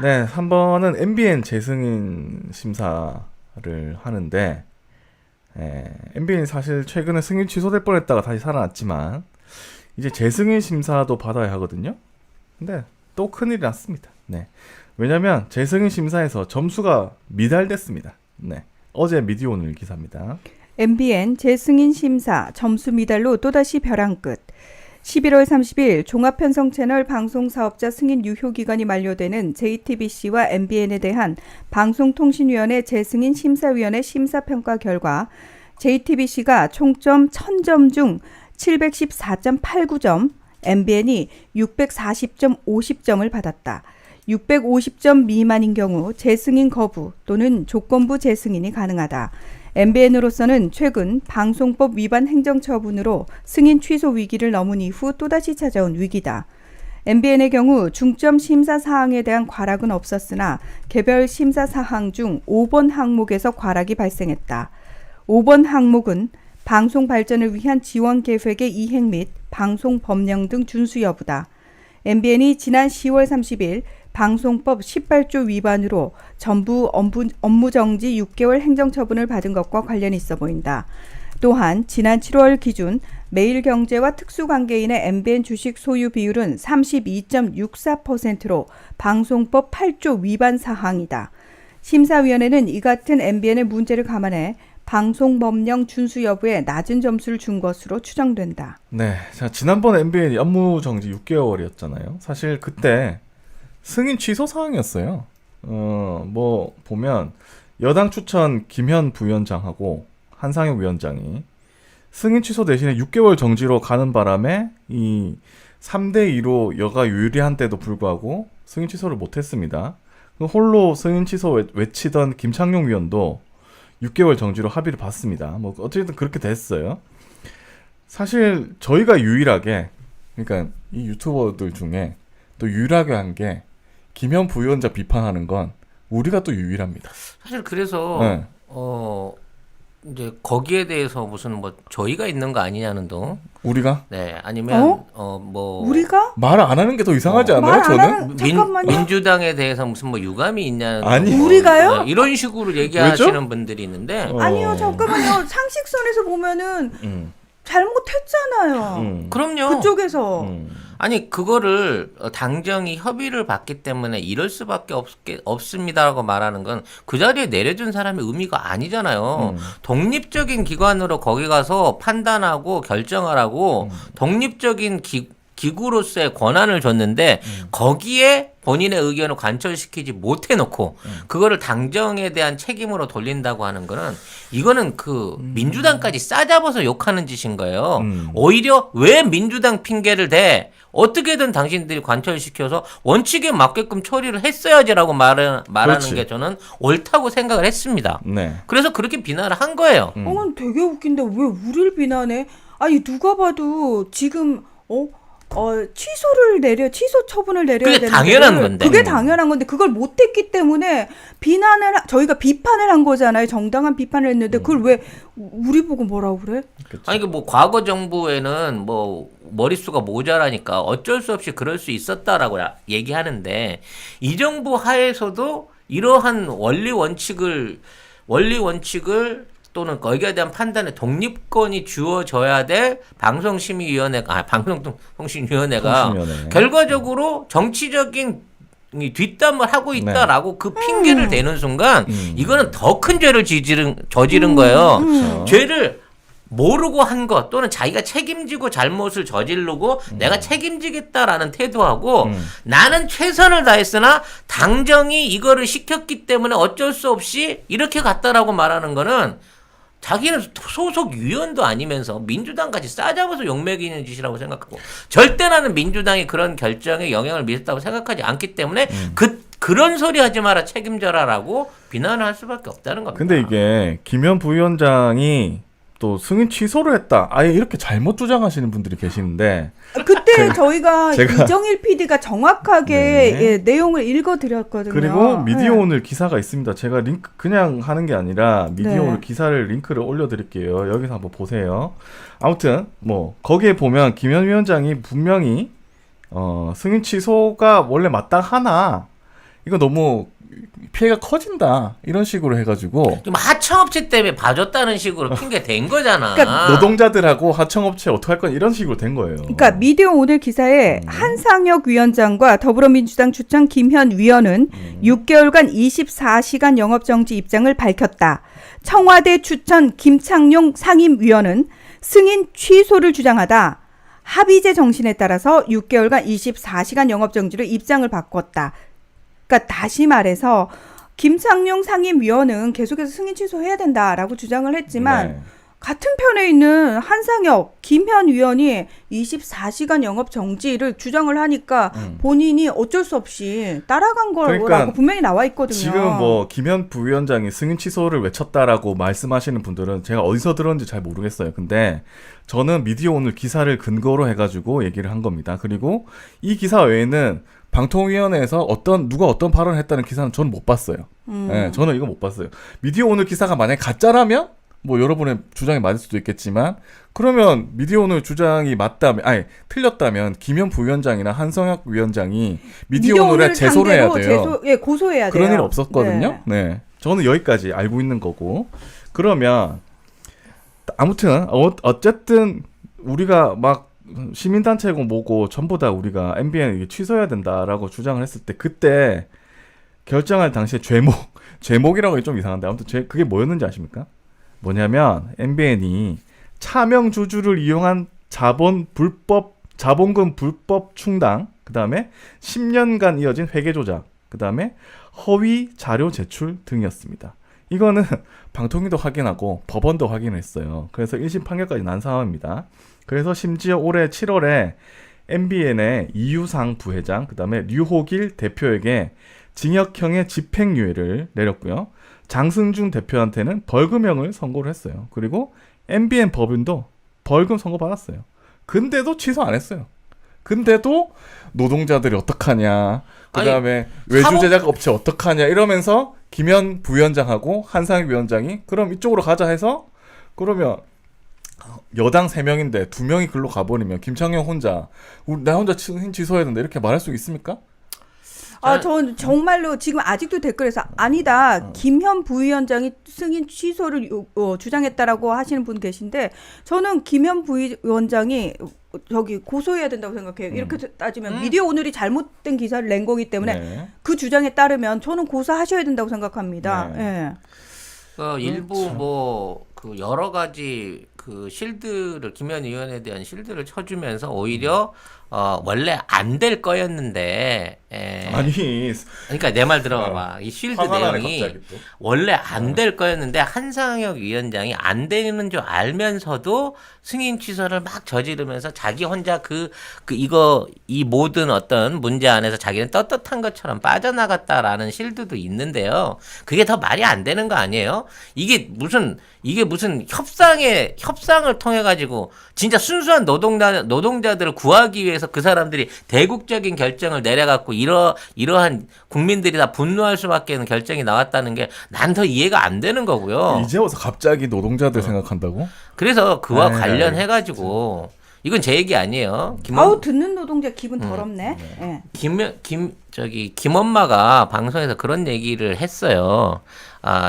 네, 3번은 MBN 재승인 심사를 하는데 MBN이 사실 최근에 승인 취소될 뻔했다가 다시 살아났지만 이제 재승인 심사도 받아야 하거든요. 근데 또 큰일이 났습니다. 네, 왜냐면 재승인 심사에서 점수가 미달됐습니다. 네, 어제 미디어오늘 기사입니다. MBN 재승인 심사 점수 미달로 또다시 벼랑 끝. 11월 30일 종합편성채널 방송사업자 승인 유효기간이 만료되는 JTBC와 MBN에 대한 방송통신위원회 재승인 심사위원회 심사평가 결과 JTBC가 총점 1000점 중 714.89점, MBN이 640.50점을 받았다. 650점 미만인 경우 재승인 거부 또는 조건부 재승인이 가능하다. MBN으로서는 최근 방송법 위반 행정처분으로 승인 취소 위기를 넘은 이후 또다시 찾아온 위기다. MBN의 경우 중점 심사 사항에 대한 과락은 없었으나 개별 심사 사항 중 5번 항목에서 과락이 발생했다. 5번 항목은 방송 발전을 위한 지원 계획의 이행 및 방송 법령 등 준수 여부다. MBN이 지난 10월 30일 방송법 18조 위반으로 전부 업무 정지 6개월 행정처분을 받은 것과 관련이 있어 보인다. 또한 지난 7월 기준 매일경제와 특수관계인의 MBN 주식 소유 비율은 32.64%로 방송법 8조 위반 사항이다. 심사위원회는 이 같은 MBN의 문제를 감안해 방송법령 준수 여부에 낮은 점수를 준 것으로 추정된다. 네, 자 지난번 MBN이 업무 정지 6개월이었잖아요. 사실 그때 승인 취소 사항이었어요. 뭐 보면 여당 추천 김현 부위원장하고 한상혁 위원장이 승인 취소 대신에 6개월 정지로 가는 바람에 이 3대2로 여가 유리한데도 불구하고 승인 취소를 못했습니다. 홀로 승인 취소 외치던 김창룡 위원도 6개월 정지로 합의를 받습니다. 뭐 어쨌든 그렇게 됐어요. 사실 저희가 유일하게, 그러니까 이 유튜버들 중에 또 유일하게 한 게 김현 부위원장 비판하는 건 우리가 또 유일합니다. 사실 그래서 네. 이제 거기에 대해서 무슨 뭐 저희가 있는 거 아니냐는 둥. 우리가 네, 아니면 뭐 우리가? 말 안 하는 게 더 이상하지 않나요? 말 안 저는 하는- 잠깐만요. 민주당에 대해서 무슨 뭐 유감이 있냐는 아니. 둥. 우리가요? 네, 이런 식으로 얘기하시는 분들이 있는데 아니요, 잠깐만요. 상식선에서 보면은 잘못했잖아요. 그럼요. 그쪽에서. 아니 그거를 당정이 협의를 받기 때문에 이럴 수밖에 없습니다라고 말하는 건 그 자리에 내려준 사람의 의미가 아니잖아요. 독립적인 기관으로 거기 가서 판단하고 결정하라고 독립적인 기구로서의 권한을 줬는데 거기에 본인의 의견을 관철시키지 못해놓고 그거를 당정에 대한 책임으로 돌린다고 하는 거는 이거는 그 민주당까지 싸잡아서 욕하는 짓인 거예요. 오히려 왜 민주당 핑계를 대? 어떻게든 당신들이 관철시켜서 원칙에 맞게끔 처리를 했어야지라고 말하는 그렇지. 게 저는 옳다고 생각을 했습니다. 네. 그래서 그렇게 비난을 한 거예요. 건 되게 웃긴데 왜 우리를 비난해? 아니 누가 봐도 지금 취소 처분을 내려야 그게 되는 당연한 건데. 그게 당연한 건데 그걸 못했기 때문에 저희가 비판을 한 거잖아요. 정당한 비판을 했는데 그걸 왜 우리 보고 뭐라고 그래? 아니 그 뭐 과거 정부에는 뭐 머릿수가 모자라니까 어쩔 수 없이 그럴 수 있었다라고 얘기하는데 이 정부 하에서도 이러한 원리 원칙을 또는 거기에 대한 판단의 독립권이 주어져야 될 방송통신위원회가 통신위원회. 결과적으로 정치적인 이 뒷담을 하고 있다라고 그 핑계를 대는 순간 이거는 더 큰 죄를 저지른 거예요. 그렇죠. 죄를 모르고 한 것 또는 자기가 책임지고 잘못을 저지르고 내가 책임지겠다라는 태도하고 나는 최선을 다했으나 당정이 이거를 시켰기 때문에 어쩔 수 없이 이렇게 갔다라고 말하는 거는 자기는 소속 위원도 아니면서 민주당까지 싸잡아서 욕먹이는 짓이라고 생각하고 절대 나는 민주당이 그런 결정에 영향을 미쳤다고 생각하지 않기 때문에 그런 소리 하지 마라 책임져라라고 비난을 할 수밖에 없다는 겁니다. 근데 이게 김현 부위원장이 또 승인 취소를 했다. 아예 이렇게 잘못 주장하시는 분들이 계시는데 그때 저희가 제가 이정일 PD가 정확하게 네. 내용을 읽어드렸거든요. 그리고 미디어 네. 오늘 기사가 있습니다. 제가 링크 그냥 하는 게 아니라 미디어 네. 오늘 기사를 링크를 올려드릴게요. 여기서 한번 보세요. 아무튼 뭐 거기에 보면 김현 위원장이 분명히 승인 취소가 원래 마땅하나 이거 너무 피해가 커진다 이런 식으로 해가지고 지금 하청업체 때문에 봐줬다는 식으로 핑계 댄 거잖아. 그러니까 노동자들하고 하청업체 어떡할 건 이런 식으로 된 거예요. 그러니까 미디어 오늘 기사에 한상혁 위원장과 더불어민주당 추천 김현 위원은 6개월간 24시간 영업정지 입장을 밝혔다. 청와대 추천 김창룡 상임위원은 승인 취소를 주장하다. 합의제 정신에 따라서 6개월간 24시간 영업정지로 입장을 바꿨다. 그러니까 다시 말해서 김창룡 상임위원은 계속해서 승인 취소해야 된다라고 주장을 했지만 네. 같은 편에 있는 한상혁, 김현 위원이 24시간 영업 정지를 주장을 하니까 본인이 어쩔 수 없이 따라간 거라고 그러니까 분명히 나와 있거든요. 지금 뭐 김현 부위원장이 승인 취소를 외쳤다라고 말씀하시는 분들은 제가 어디서 들었는지 잘 모르겠어요. 근데 저는 미디어 오늘 기사를 근거로 해가지고 얘기를 한 겁니다. 그리고 이 기사 외에는 방통위원회에서 누가 어떤 발언을 했다는 기사는 저는 못 봤어요. 네, 저는 이거 못 봤어요. 미디어 오늘 기사가 만약에 가짜라면 뭐 여러분의 주장이 맞을 수도 있겠지만 그러면 미디어 오늘 주장이 틀렸다면 김현 부위원장이나 한성혁 위원장이 미디어 오늘에 제소를 해야 돼요. 고소해야 돼요. 그런 일 없었거든요. 네. 저는 여기까지 알고 있는 거고. 그러면 아무튼 어쨌든 우리가 막 시민단체고 뭐고 전부 다 우리가 MBN 취소해야 된다라고 주장을 했을 때 그때 결정할 당시에 죄목이라고 하기 좀 이상한데 아무튼 그게 뭐였는지 아십니까? 뭐냐면 MBN이 차명주주를 이용한 자본금 불법 충당, 그 다음에 10년간 이어진 회계 조작, 그 다음에 허위 자료 제출 등이었습니다. 이거는 방통위도 확인하고 법원도 확인을 했어요. 그래서 1심 판결까지 난 상황입니다. 그래서 심지어 올해 7월에 MBN의 이유상 부회장, 그 다음에 류호길 대표에게 징역형의 집행유예를 내렸고요. 장승준 대표한테는 벌금형을 선고를 했어요. 그리고 MBN 법인도 벌금 선고받았어요. 근데도 취소 안 했어요. 근데도 노동자들이 어떡하냐, 그 다음에 외주제작 업체 어떡하냐 이러면서 김현 부위원장하고 한상혁 위원장이 그럼 이쪽으로 가자 해서 그러면 여당 3명인데 2명이 글로 가버리면 김창룡 나 혼자 승인 취소해야 된다 이렇게 말할 수 있습니까? 전 정말로 지금 아직도 댓글에서 아니다. 김현 부위원장이 승인 취소를 주장했다라고 하시는 분 계신데 저는 김현 부위원장이 고소해야 된다고 생각해요. 이렇게 따지면 미디어 오늘이 잘못된 기사를 낸 거기 때문에 네. 그 주장에 따르면 저는 고소하셔야 된다고 생각합니다. 네. 일부 여러 가지 실드를 김현 의원에 대한 실드를 쳐주면서 오히려 원래 안 될 거였는데 아니 그러니까 내 말 들어봐봐. 이 실드 내용이 원래 안 될 거였는데 한상혁 위원장이 안 되는 줄 알면서도 승인 취소를 막 저지르면서 자기 혼자 이 모든 어떤 문제 안에서 자기는 떳떳한 것처럼 빠져나갔다라는 실드도 있는데요. 그게 더 말이 안 되는 거 아니에요? 이게 무슨 협상을 통해 가지고 진짜 순수한 노동자들을 구하기 위해서 그 사람들이 대국적인 결정을 내려갖고 이러한 국민들이 다 분노할 수밖에 없는 결정이 나왔다는 게 난 더 이해가 안 되는 거고요. 이제 와서 갑자기 노동자들 생각한다고? 그래서 그와 관련해 가지고 이건 제 얘기 아니에요. 듣는 노동자 기분 더럽네. 네. 김엄마가 방송에서 그런 얘기를 했어요.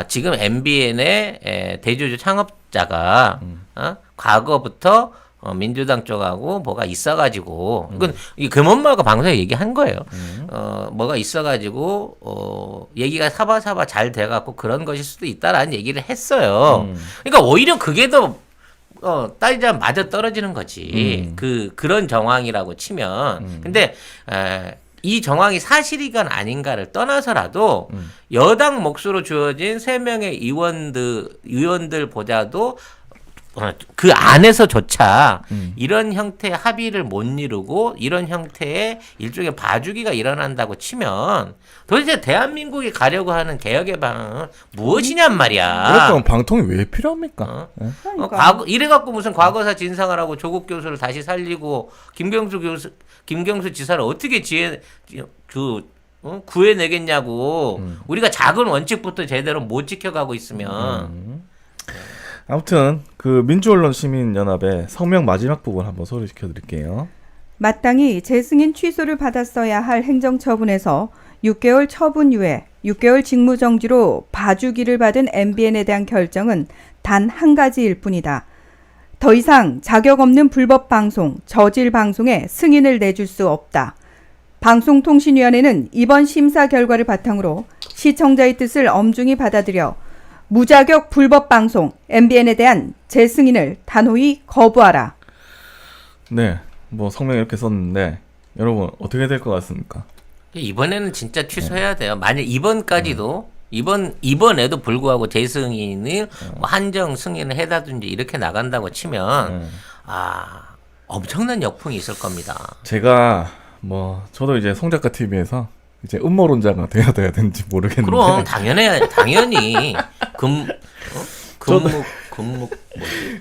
지금 MBN의 대주주 창업자가 과거부터 민주당 쪽하고 뭐가 있어가지고 이건 김엄마가 방송에 얘기한 거예요. 뭐가 있어가지고 얘기가 사바사바 잘 돼갖고 그런 것일 수도 있다라는 얘기를 했어요. 그러니까 오히려 그게 더 따지자면 맞아 떨어지는 거지. 그런 정황이라고 치면. 근데 이 정황이 사실이건 아닌가를 떠나서라도 여당 몫으로 주어진 3명의 의원들보다도 그 안에서조차 이런 형태의 합의를 못 이루고 이런 형태의 일종의 봐주기가 일어난다고 치면 도대체 대한민국이 가려고 하는 개혁의 방향은 무엇이냔 말이야. 그럼 방통이 왜 필요합니까? 이래갖고 무슨 과거사 진상을 하고 조국 교수를 다시 살리고 김경수 지사를 어떻게 구해내겠냐고. 우리가 작은 원칙부터 제대로 못 지켜가고 있으면. 아무튼 민주언론 시민연합의 성명 마지막 부분 한번 소개시켜 드릴게요. 마땅히 재승인 취소를 받았어야 할 행정처분에서 6개월 처분유예, 6개월 직무정지로 봐주기를 받은 MBN에 대한 결정은 단 한 가지일 뿐이다. 더 이상 자격 없는 불법 방송, 저질 방송에 승인을 내줄 수 없다. 방송통신위원회는 이번 심사 결과를 바탕으로 시청자의 뜻을 엄중히 받아들여 무자격 불법 방송 MBN에 대한 재승인을 단호히 거부하라. 네, 뭐 성명 이렇게 썼는데 여러분 어떻게 될 것 같습니까? 이번에는 진짜 취소해야 돼요. 만약 이번까지도 이번에도 불구하고 재승인을 뭐 한정 승인을 해다든지 이렇게 나간다고 치면 엄청난 역풍이 있을 겁니다. 제가 뭐 저도 이제 송작가 TV에서 이제 음모론자가 돼야 되는지 모르겠는데. 그럼 당연히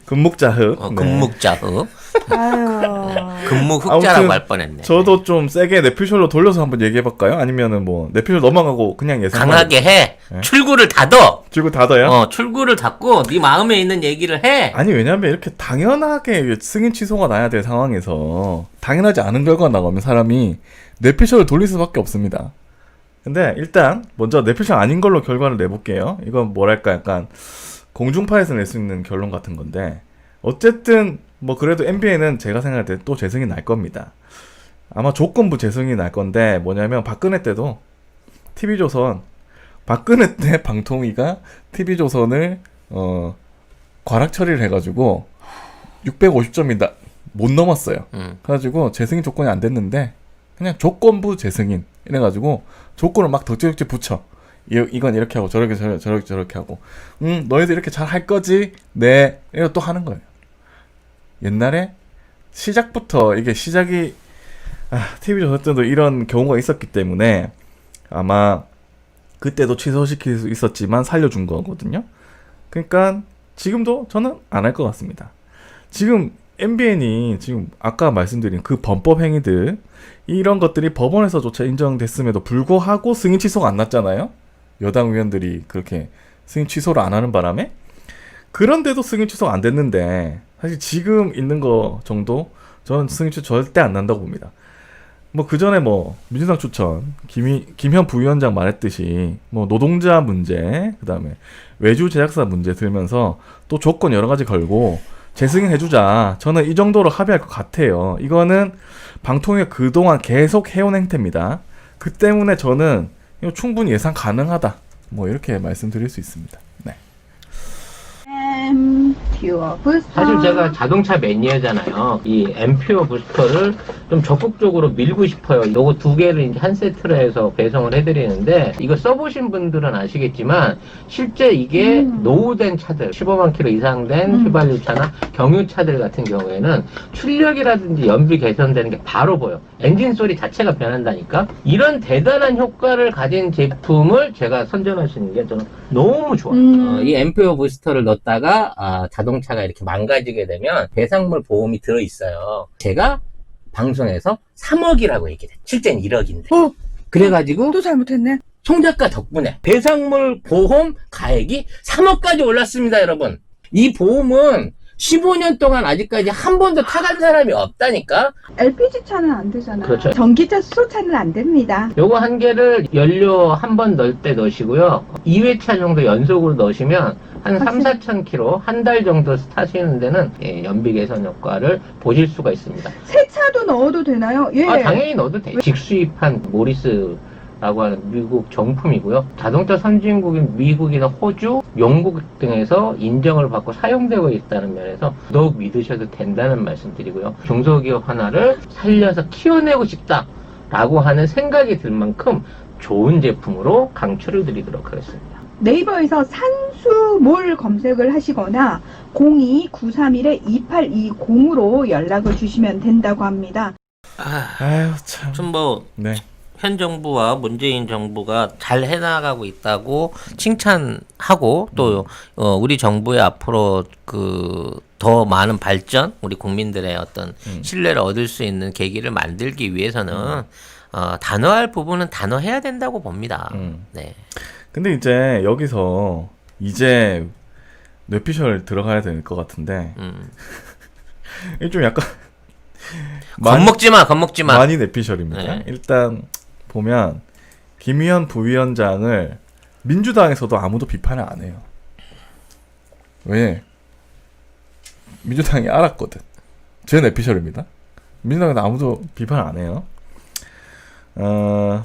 금묵자흑. 네. 금묵자흑. 아유. 금묵흑자라고 아무튼 할 뻔했네. 저도 좀 세게 내피셜로 돌려서 한번 얘기해볼까요? 아니면은 뭐 내피셜 넘어가고 그냥 예상. 강하게 해. 네. 출구를 닫어. 줄고 닫아요? 출구를 닫고 네 마음에 있는 얘기를 해. 아니 왜냐면 이렇게 당연하게 승인 취소가 나야 될 상황에서 당연하지 않은 결과가 나오면 사람이 내피셜을 돌릴 수밖에 없습니다. 근데 일단 먼저 내피셜 아닌 걸로 결과를 내볼게요. 이건 뭐랄까 약간 공중파에서 낼 수 있는 결론 같은 건데 어쨌든 뭐 그래도 MBN은 제가 생각할 때 또 재승이 날 겁니다. 아마 조건부 재승이 날 건데 뭐냐면 박근혜 때도 TV조선 박근혜 때 방통위가 TV조선을 과락 처리를 해가지고 650점이다 못 넘었어요. 그래가지고 재승인 조건이 안 됐는데 그냥 조건부 재승인 이래가지고 조건을 막 덕지덕지 붙여. 이건 이렇게 하고 저렇게 하고 너희들 이렇게 잘 할 거지? 네. 이거 또 하는 거예요. 옛날에 시작부터 이게 시작이 TV조선 때도 이런 경우가 있었기 때문에 아마 그때도 취소시킬 수 있었지만 살려준 거거든요. 그러니까 지금도 저는 안 할 것 같습니다. 지금 MBN이 지금 아까 말씀드린 그 범법 행위들 이런 것들이 법원에서조차 인정됐음에도 불구하고 승인 취소가 안 났잖아요. 여당 의원들이 그렇게 승인 취소를 안 하는 바람에 그런데도 승인 취소가 안 됐는데 사실 지금 있는 거 정도 저는 승인 취소 절대 안 난다고 봅니다. 뭐 그 전에 뭐 민주당 추천 김현 부위원장 말했듯이 뭐 노동자 문제 그다음에 외주 제작사 문제 들면서 또 조건 여러 가지 걸고 재승인 해주자. 저는 이 정도로 합의할 것 같아요. 이거는 방통위가 그동안 계속 해온 행태입니다. 그 때문에 저는 이거 충분히 예상 가능하다. 뭐 이렇게 말씀드릴 수 있습니다. 네. 퓨어 부스터. 사실 제가 자동차 매니아잖아요. 이 앰퓨어 부스터를 좀 적극적으로 밀고 싶어요. 요거 두 개를 이제 한 세트로 해서 배송을 해드리는데 이거 써보신 분들은 아시겠지만 실제 이게 노후된 차들 15만 킬로 이상 된 휘발유차나 경유차들 같은 경우에는 출력이라든지 연비 개선되는 게 바로 보여. 엔진 소리 자체가 변한다니까. 이런 대단한 효과를 가진 제품을 제가 선전할 수 있는 게 저는 너무 좋아요. 이 앰퓨어 부스터를 넣었다가 자동차가 이렇게 망가지게 되면 배상물 보험이 들어있어요. 제가 방송에서 3억이라고 얘기해. 실제는 1억인데. 그래가지고 또 잘못했네. 송 작가 덕분에 배상물 보험 가액이 3억까지 올랐습니다, 여러분. 이 보험은 15년 동안 아직까지 한 번도 타간 사람이 없다니까. LPG 차는 안 되잖아요. 그렇죠. 전기차, 수소차는 안 됩니다. 요거 한 개를 연료 한 번 넣을 때 넣으시고요. 2회차 정도 연속으로 넣으시면 한 3, 4천 킬로 한 달 정도 타시는 데는 연비 개선 효과를 보실 수가 있습니다. 새 차도 넣어도 되나요? 예. 당연히 넣어도 돼요. 직수입한 모리스라고 하는 미국 정품이고요. 자동차 선진국인 미국이나 호주, 영국 등에서 인정을 받고 사용되고 있다는 면에서 더욱 믿으셔도 된다는 말씀 드리고요. 중소기업 하나를 살려서 키워내고 싶다라고 하는 생각이 들 만큼 좋은 제품으로 강추를 드리도록 하겠습니다. 네이버에서 산수몰 검색을 하시거나 02-931-2820으로 연락을 주시면 된다고 합니다. 아유 참. 좀 뭐 네. 현 정부와 문재인 정부가 잘 해나가고 있다고 칭찬하고 또 우리 정부의 앞으로 그 더 많은 발전, 우리 국민들의 어떤 신뢰를 얻을 수 있는 계기를 만들기 위해서는 단호할 부분은 단호해야 된다고 봅니다. 네. 근데 이제 여기서 이제 뇌피셜 들어가야 될 것 같은데 이게 좀 약간 겁먹지 마. 많이 뇌피셜입니다. 네. 일단 보면 김의현 부위원장을 민주당에서도 아무도 비판을 안 해요. 왜? 민주당이 알았거든. 제 내피셜입니다. 민주당은 아무도 비판을 안 해요.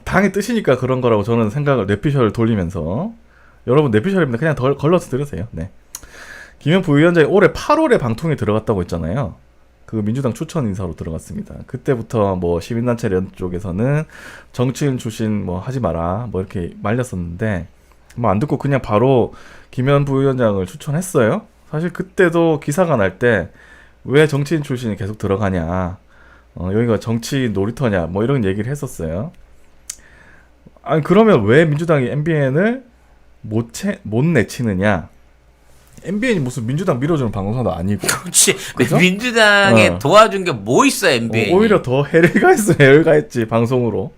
당의 뜻이니까 그런 거라고 저는 생각을 내피셜을 돌리면서 여러분 내피셜입니다. 그냥 덜 걸러서 들으세요. 네. 김의현 부위원장이 올해 8월에 방통에 들어갔다고 했잖아요. 그 민주당 추천 인사로 들어갔습니다. 그때부터 뭐 시민단체 이런 쪽에서는 정치인 출신 뭐 하지 마라 뭐 이렇게 말렸었는데 뭐 안 듣고 그냥 바로 김의현 부위원장을 추천했어요. 사실 그때도 기사가 날 때 왜 정치인 출신이 계속 들어가냐, 여기가 정치 놀이터냐 뭐 이런 얘기를 했었어요. 아니 그러면 왜 민주당이 MBN을 못 내치느냐? MBN이 무슨 민주당 밀어주는 방송사도 아니고. 그렇지. 그죠? 민주당에 도와준 게 뭐 있어 MBN. 오히려 더 해를 가했지 방송으로.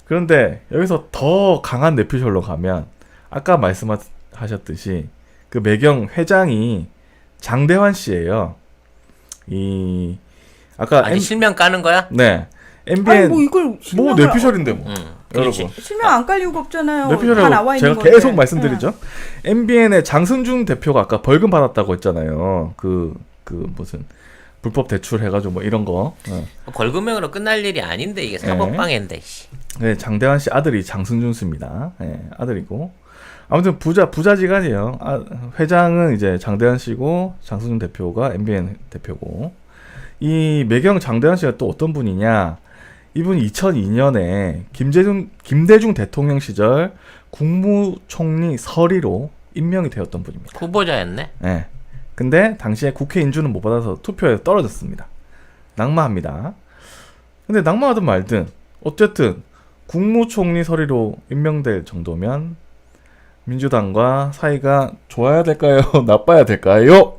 그런데 여기서 더 강한 내피셜로 가면 아까 말씀하셨듯이 그 매경 회장이 장대환 씨예요. 아까 아니 실명 까는 거야? 네. 아니 MBN 뭐 이걸 뭐 실명을 내피셜인데 뭐. 그렇지. 여러분. 실명 안 깔 이유가 없잖아요. 다 내피셜이라고 나와 있는 제가 건데. 계속 말씀드리죠. MBN의 장승준 대표가 아까 벌금 받았다고 했잖아요. 그 무슨 불법 대출 해가지고 뭐 이런 거. 벌금형으로 끝날 일이 아닌데 이게 사법방해인데. 네, 장대환 씨 아들이 장승준 씨입니다. 네, 아들이고. 아무튼 부자지간이에요. 회장은 이제 장대환 씨고 장승준 대표가 MBN 대표고. 이 매경 장대환 씨가 또 어떤 분이냐? 이분이 2002년에 김대중 대통령 시절 국무총리 서리로 임명이 되었던 분입니다. 후보자였네. 네. 근데 당시에 국회 인준은 못 받아서 투표에 떨어졌습니다. 낙마합니다. 근데 낙마하든 말든 어쨌든 국무총리 서리로 임명될 정도면 민주당과 사이가 좋아야 될까요? 나빠야 될까요?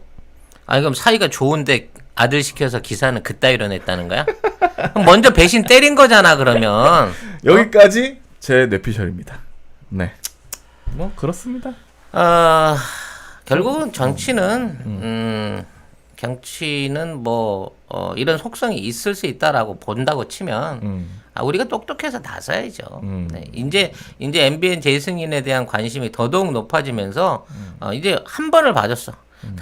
아니 그럼 사이가 좋은데 아들 시켜서 기사는 그따위로 냈다는 거야? 그럼 먼저 배신 때린 거잖아 그러면. 여기까지 제 내피셜입니다. 네. 뭐 그렇습니다. 결국은 정치는 뭐 이런 속성이 있을 수 있다라고 본다고 치면 우리가 똑똑해서 나서야죠. 네. 이제 MBN 재승인에 대한 관심이 더더욱 높아지면서 이제 한 번을 봐줬어.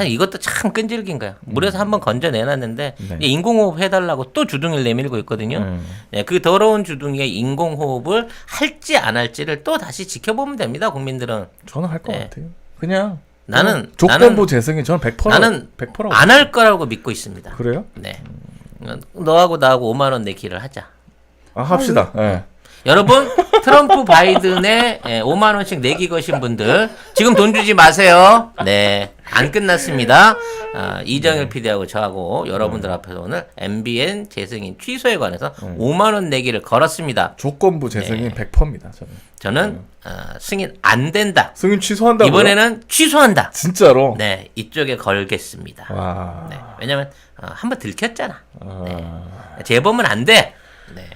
이것도 참 끈질긴 거야. 물에서 한 번 건져내놨는데 네. 이제 인공호흡 해달라고 또 주둥이를 내밀고 있거든요. 네, 그 더러운 주둥이에 인공호흡을 할지 안 할지를 또 다시 지켜보면 됩니다. 국민들은. 저는 할 것 네. 같아요. 그냥 나는 조건부 재승인 저는 100%라고 안 할 거라고 믿고 있습니다. 그래요? 네. 너하고 나하고 5만 원 내기를 하자. 합시다. 네. 여러분 트럼프 바이든에 5만 원씩 내기 거신 분들 지금 돈 주지 마세요. 네, 안 끝났습니다. 이정일 PD하고 저하고 여러분들 앞에서 오늘 MBN 재승인 취소에 관해서 5만 원 내기를 걸었습니다. 조건부 재승인 100%입니다. 저는 승인 안 된다. 승인 취소한다고요? 이번에는 취소한다. 진짜로? 네, 이쪽에 걸겠습니다. 와. 네, 왜냐면 한번 들켰잖아. 네. 재범은 안 돼. 네.